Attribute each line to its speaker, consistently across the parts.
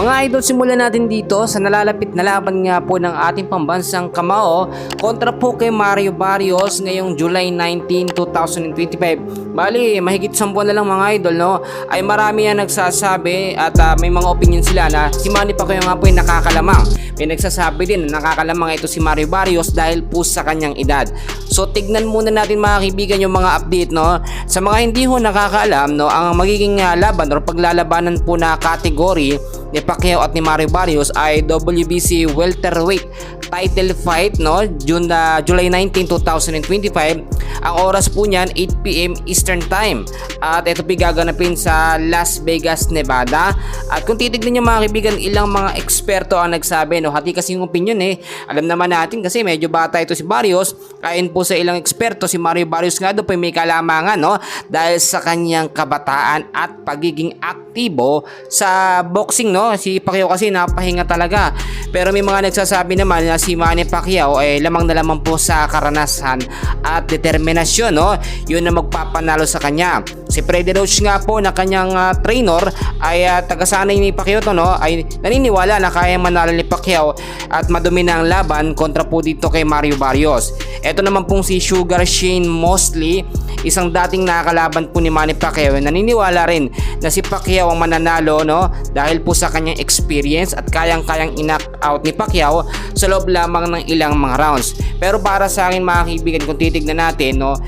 Speaker 1: Mga idol, simulan natin dito sa nalalapit na laban nga po ng ating pambansang kamao kontra po kay Mario Barrios ngayong July 19, 2025. Bali, mahigit 10 na lang mga idol, no? Ay marami yan nagsasabi at may mga opinion sila na si Manny Pacquiao nga po ay nakakalamang. May nagsasabi din na nakakalamang ito si Mario Barrios dahil po sa kanyang edad. So tignan muna natin mga kaibigan yung mga update, no? Sa mga hindi ho nakakaalam, no, ang magiging laban o paglalabanan po na kategory ni Pacquiao at ni Mario Barrios ay WBC welterweight title fight, no? July 19, 2025. Ang oras po niyan 8 PM Eastern Time. At ito po gaganapin sa Las Vegas, Nevada. At kung titignan niyo mga kaibigan, ilang mga eksperto ang nagsabi, no? Hati kasi yung opinion Alam naman natin kasi medyo bata ito si Barrios. Kain po sa ilang eksperto, si Mario Barrios nga doon po may kalamangan, no? Dahil sa kanyang kabataan at pagiging aktibo sa boxing, no? Si Pacquiao kasi napahinga talaga. Pero may mga nagsasabi naman na si Manny Pacquiao ay lamang na lamang po sa karanasan at determinasyon, no? Yun na magpapanalo sa kanya. Si Freddie Roach nga po na kanyang trainer ay tagasanay ni Pacquiao to, no? Ay naniniwala na kaya manalo ni Pacquiao at madumi na ang laban kontra po dito kay Mario Barrios. Ito naman pong si Sugar Shane Mosley, isang dating nakakalaban po ni Manny Pacquiao, naniniwala rin na si Pacquiao ang mananalo, no? Dahil po sa kanyang experience at kayang-kayang i-knock out ni Pacquiao sa loob lamang ng ilang mga rounds. Pero para sa akin mga kaibigan, kung titignan natin, no,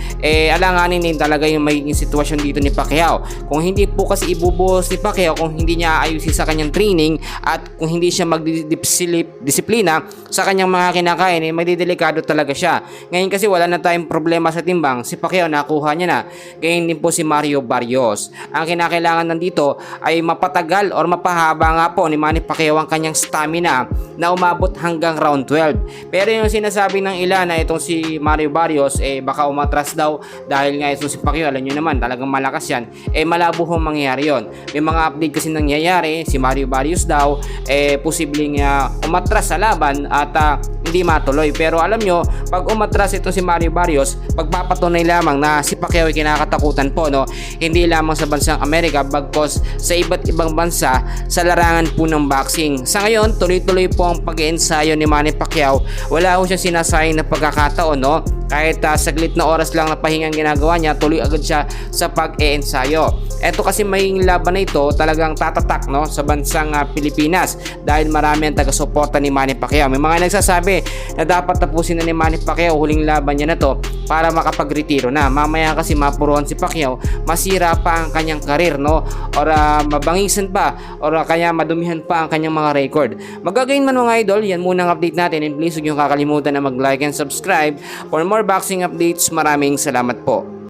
Speaker 1: alanganin din talaga yung magiging sitwasyon dito ni Pacquiao. Kung hindi po kasi ibubuhos ni Pacquiao, kung hindi niya ayusin sa kanyang training at kung hindi siya magdisiplina sa kanyang mga kinakain, magdidelikado talaga siya. Ngayon kasi wala na tayong problema sa timbang, si Pacquiao nakuha niya na. Ganyan din po si Mario Barrios. Ang kinakailangan nandito ay mapatagal or mapahaba nga po ni Manny Pacquiao ang kanyang stamina na umabot hanggang round 12. Pero yung sinasabi ng ilan na itong si Mario Barrios baka umatras daw dahil nga itong si Pacquiao, alam nyo naman talagang malakas yan, malabo hong mangyayari yon. May mga update kasi nangyayari, si Mario Barrios daw posibleng umatras sa laban at hindi matuloy. Pero alam nyo, pag umatras itong si Mario Barrios, pagpapatunay lamang na si Pacquiao ay kinakatakutan po, no? Hindi lamang sa bansang Amerika bagkos sa iba't ibang bansa sa larangan po ng boxing. Sa ngayon, tuloy-tuloy po ang pag-iensayo ni Manny Pacquiao. Wala ho siya sinasayang na pagkakataon, no? Kahit saglit na oras lang na pahingang ginagawa niya, tuloy agad siya sa pag-iensayo. Eto kasi magiging laban na ito talagang tatatak, no, sa bansang Pilipinas dahil marami ang taga-suporta ni Manny Pacquiao. May mga nagsasabi na dapat tapusin na ni Manny Pacquiao huling laban niya na to para makapagretiro na. Mamaya kasi mapuruan si Pacquiao, masira pa ang kanyang karir, no, or mabangisan pa or kaya madumihan pa ang kanyang mga record. Magagayin man mga idol, yan muna ang update natin, and please huwag niyo kakalimutan na mag-like and subscribe for more boxing updates. Maraming salamat po.